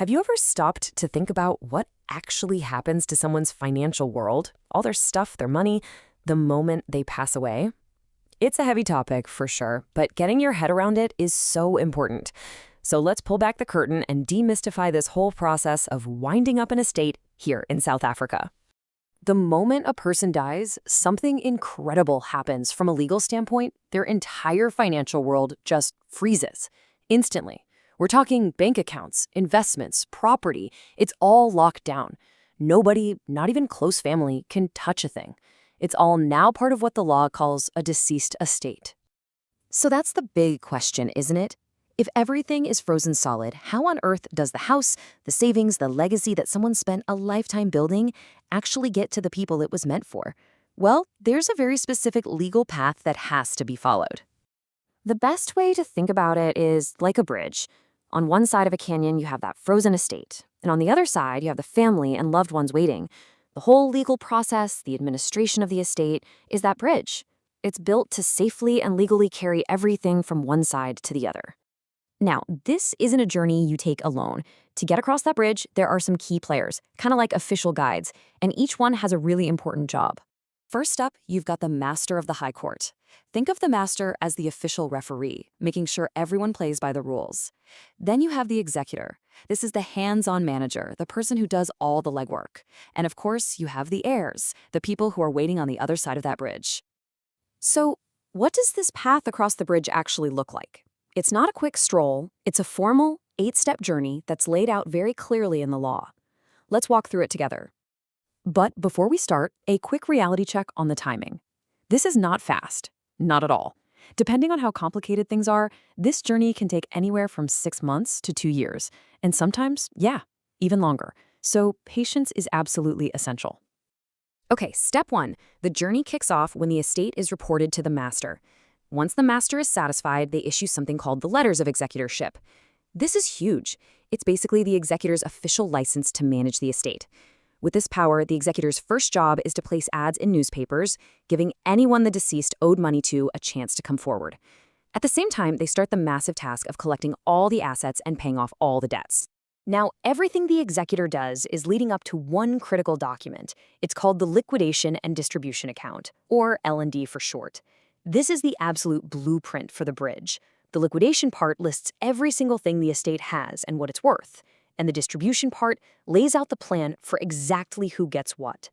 Have you ever stopped to think about what actually happens to someone's financial world, all their stuff, their money, the moment they pass away? It's a heavy topic for sure, but getting your head around it is so important. So let's pull back the curtain and demystify this whole process of winding up an estate here in South Africa. The moment a person dies, something incredible happens from a legal standpoint. Their entire financial world just freezes instantly. We're talking bank accounts, investments, property. It's all locked down. Nobody, not even close family, can touch a thing. It's all now part of what the law calls a deceased estate. So that's the big question, isn't it? If everything is frozen solid, how on earth does the house, the savings, the legacy that someone spent a lifetime building actually get to the people it was meant for? Well, there's a very specific legal path that has to be followed. The best way to think about it is like a bridge. On one side of a canyon, you have that frozen estate, and on the other side, you have the family and loved ones waiting. The whole legal process, the administration of the estate, is that bridge. It's built to safely and legally carry everything from one side to the other. Now, this isn't a journey you take alone. To get across that bridge, there are some key players, kind of like official guides, and each one has a really important job. First up, you've got the Master of the High Court. Think of the Master as the official referee, making sure everyone plays by the rules. Then you have the Executor. This is the hands-on manager, the person who does all the legwork. And of course, you have the heirs, the people who are waiting on the other side of that bridge. So, what does this path across the bridge actually look like? It's not a quick stroll. It's a formal, 8-step journey that's laid out very clearly in the law. Let's walk through it together. But before we start, a quick reality check on the timing. This is not fast. Not at all. Depending on how complicated things are, this journey can take anywhere from 6 months to 2 years, and sometimes, even longer. So patience is absolutely essential. Okay, step 1. The journey kicks off when the estate is reported to the master. Once the master is satisfied, they issue something called the Letters of Executorship. This is huge. It's basically the executor's official license to manage the estate. With this power, the executor's first job is to place ads in newspapers, giving anyone the deceased owed money to a chance to come forward. At the same time, they start the massive task of collecting all the assets and paying off all the debts. Now, everything the executor does is leading up to one critical document. It's called the Liquidation and Distribution Account, or L&D for short. This is the absolute blueprint for the bridge. The liquidation part lists every single thing the estate has and what it's worth. And the distribution part lays out the plan for exactly who gets what.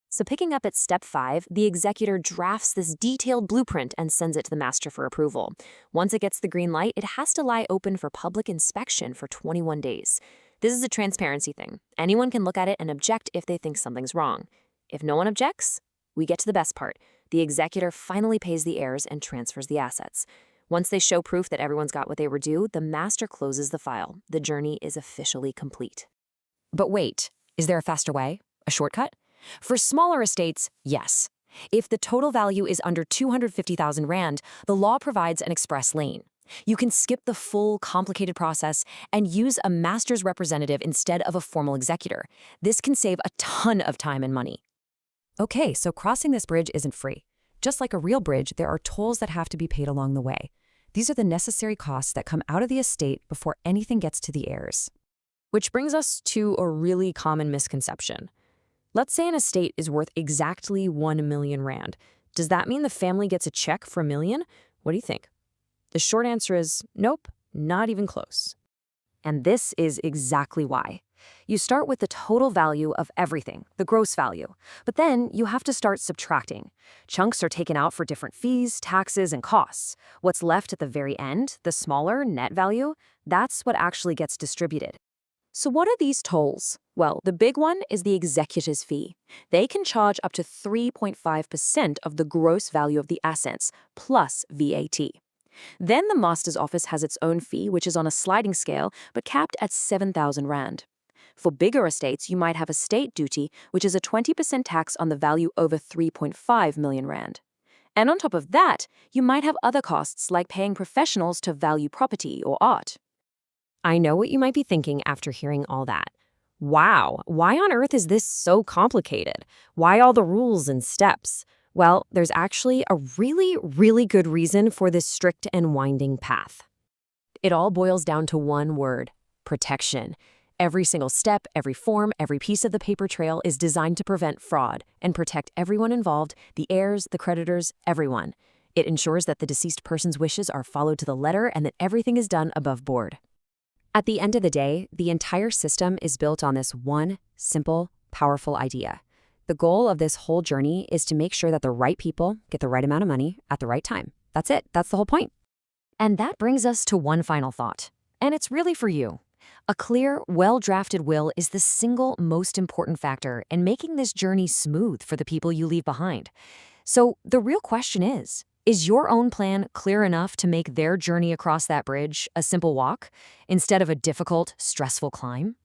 So picking up at step 5, the executor drafts this detailed blueprint and sends it to the master for approval. Once it gets the green light, it has to lie open for public inspection for 21 days. This is a transparency thing. Anyone can look at it and object if they think something's wrong. If no one objects, we get to the best part. The executor finally pays the heirs and transfers the assets. Once they show proof that everyone's got what they were due, the master closes the file. The journey is officially complete. But wait, is there a faster way? A shortcut? For smaller estates, yes. If the total value is under 250,000 Rand, the law provides an express lane. You can skip the full, complicated process and use a master's representative instead of a formal executor. This can save a ton of time and money. Okay, so crossing this bridge isn't free. Just like a real bridge, there are tolls that have to be paid along the way. These are the necessary costs that come out of the estate before anything gets to the heirs. Which brings us to a really common misconception. Let's say an estate is worth exactly 1 million Rand. Does that mean the family gets a check for $1 million? What do you think? The short answer is nope, not even close. And this is exactly why. You start with the total value of everything, the gross value, but then you have to start subtracting. Chunks are taken out for different fees, taxes, and costs. What's left at the very end, the smaller net value, that's what actually gets distributed. So what are these tolls? Well, the big one is the executor's fee. They can charge up to 3.5% of the gross value of the assets, plus VAT. Then the master's office has its own fee, which is on a sliding scale, but capped at 7,000 Rand. For bigger estates, you might have estate duty, which is a 20% tax on the value over 3.5 million Rand. And on top of that, you might have other costs like paying professionals to value property or art. I know what you might be thinking after hearing all that. Wow, why on earth is this so complicated? Why all the rules and steps? Well, there's actually a really, really good reason for this strict and winding path. It all boils down to one word: protection. Every single step, every form, every piece of the paper trail is designed to prevent fraud and protect everyone involved, the heirs, the creditors, everyone. It ensures that the deceased person's wishes are followed to the letter and that everything is done above board. At the end of the day, the entire system is built on this one simple, powerful idea. The goal of this whole journey is to make sure that the right people get the right amount of money at the right time. That's it. That's the whole point. And that brings us to one final thought. And it's really for you. A clear, well-drafted will is the single most important factor in making this journey smooth for the people you leave behind. So the real question is your own plan clear enough to make their journey across that bridge a simple walk instead of a difficult, stressful climb?